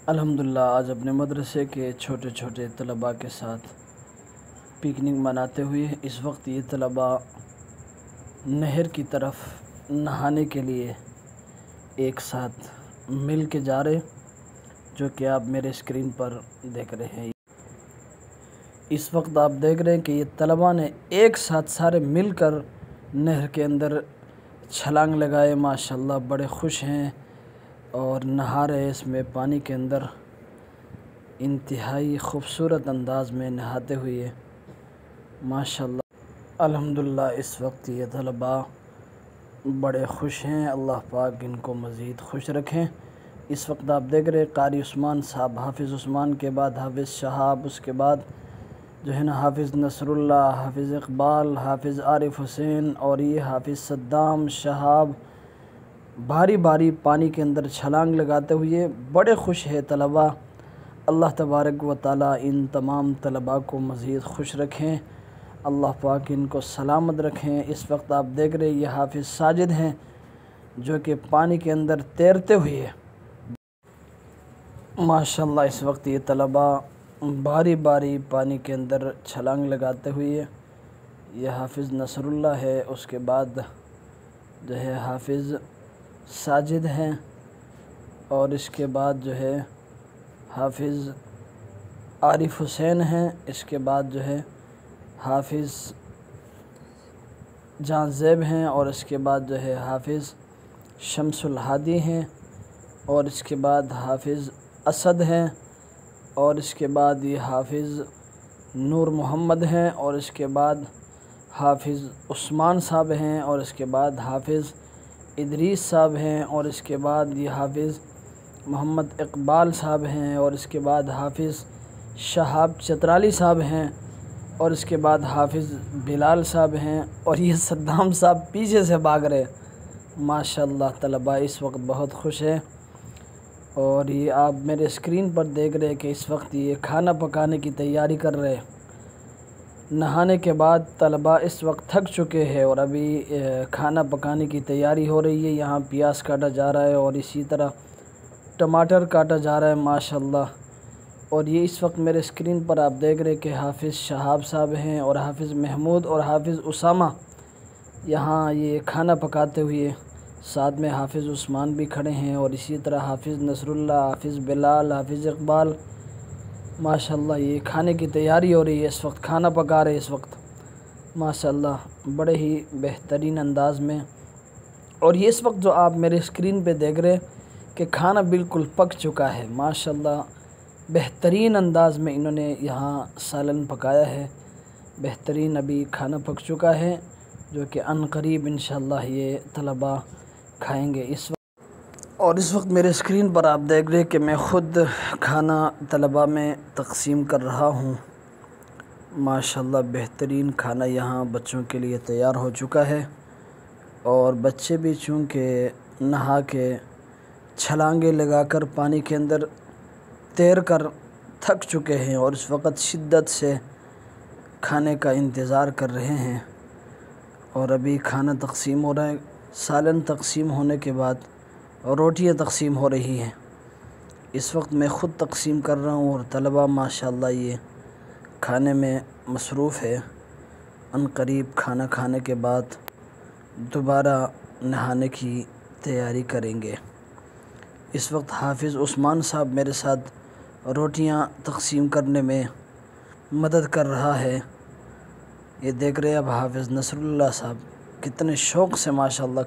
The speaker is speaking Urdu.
الحمدللہ آج اپنے مدرسے کے چھوٹے چھوٹے طلباء کے ساتھ پکنک مناتے ہوئے اس وقت یہ طلباء نہر کی طرف نہانے کے لیے ایک ساتھ مل کے جا رہے، جو کہ آپ میرے اسکرین پر دیکھ رہے ہیں۔ اس وقت آپ دیکھ رہے ہیں کہ یہ طلباء نے ایک ساتھ سارے مل کر نہر کے اندر چھلانگ لگائے، ماشاءاللہ بڑے خوش ہیں اور نہا رہے اس میں پانی کے اندر، انتہائی خوبصورت انداز میں نہاتے ہوئے ماشاءاللہ۔ الحمدللہ اس وقت یہ طلباء بڑے خوش ہیں، اللہ پاک ان کو مزید خوش رکھیں۔ اس وقت آپ دیکھ رہے قاری عثمان صاحب، حافظ عثمان کے بعد حافظ شہاب، اس کے بعد جو ہے نا حافظ نصر اللہ، حافظ اقبال، حافظ عارف حسین اور یہ حافظ صدام شہاب باری باری پانی کے اندر چھلانگ لگاتے ہوئے بڑے خوش ہے طلباء۔ اللہ تبارک و تعالی ان تمام طلباء کو مزید خوش رکھیں، اللہ پاک ان کو سلامت رکھیں۔ اس وقت آپ دیکھ رہے یہ حافظ ساجد ہیں جو کہ پانی کے اندر تیرتے ہوئے ماشاءاللہ اس وقت یہ طلباء باری باری پانی کے اندر چھلانگ لگاتے ہوئے، یہ حافظ نصر اللہ ہے، اس کے بعد جو ہے حافظ ساجد ہیں اور اس کے بعد جو ہے حافظ عارف حسین ہیں، اس کے بعد جو ہے حافظ جہاں زیب ہیں اور اس کے بعد جو ہے حافظ شمس الہادی ہیں اور اس کے بعد حافظ اسد ہیں اور اس کے بعد یہ حافظ نور محمد ہیں اور اس کے بعد حافظ عثمان صاحب ہیں اور اس کے بعد حافظ ادریس صاحب ہیں اور اس کے بعد یہ حافظ محمد اقبال صاحب ہیں اور اس کے بعد حافظ شہاب چترالی صاحب ہیں اور اس کے بعد حافظ بلال صاحب ہیں اور یہ صدام صاحب پیچھے سے بھاگ رہے۔ ماشاءاللہ طلباء اس وقت بہت خوش ہیں اور یہ آپ میرے اسکرین پر دیکھ رہے کہ اس وقت یہ کھانا پکانے کی تیاری کر رہے۔ نہانے کے بعد طلباء اس وقت تھک چکے ہیں اور ابھی کھانا پکانے کی تیاری ہو رہی ہے، یہاں پیاز کاٹا جا رہا ہے اور اسی طرح ٹماٹر کاٹا جا رہا ہے ماشاءاللہ۔ اور یہ اس وقت میرے اسکرین پر آپ دیکھ رہے کہ حافظ شہاب صاحب ہیں اور حافظ محمود اور حافظ اسامہ یہاں یہ کھانا پکاتے ہوئے، ساتھ میں حافظ عثمان بھی کھڑے ہیں اور اسی طرح حافظ نصر اللہ، حافظ بلال، حافظ اقبال ماشاءاللہ یہ کھانے کی تیاری ہو رہی ہے، اس وقت کھانا پکا رہے اس وقت ماشاءاللہ بڑے ہی بہترین انداز میں۔ اور یہ اس وقت جو آپ میرے اسکرین پہ دیکھ رہے کہ کھانا بالکل پک چکا ہے ماشاءاللہ، بہترین انداز میں انہوں نے یہاں سالن پکایا ہے، بہترین ابھی کھانا پک چکا ہے جو کہ عن قریب انشاءاللہ یہ طلباء کھائیں گے۔ اس وقت میرے اسکرین پر آپ دیکھ رہے کہ میں خود کھانا طلباء میں تقسیم کر رہا ہوں، ماشاءاللہ بہترین کھانا یہاں بچوں کے لیے تیار ہو چکا ہے اور بچے بھی چونکہ نہا کے چھلانگیں لگا کر پانی کے اندر تیر کر تھک چکے ہیں اور اس وقت شدت سے کھانے کا انتظار کر رہے ہیں اور ابھی کھانا تقسیم ہو رہا ہے، سالن تقسیم ہونے کے بعد روٹیاں تقسیم ہو رہی ہیں۔ اس وقت میں خود تقسیم کر رہا ہوں اور طلباء ماشاءاللہ یہ کھانے میں مصروف ہے، عن قریب کھانا کھانے کے بعد دوبارہ نہانے کی تیاری کریں گے۔ اس وقت حافظ عثمان صاحب میرے ساتھ روٹیاں تقسیم کرنے میں مدد کر رہا ہے، یہ دیکھ رہے اب حافظ نصر اللہ صاحب کتنے شوق سے ماشاءاللہ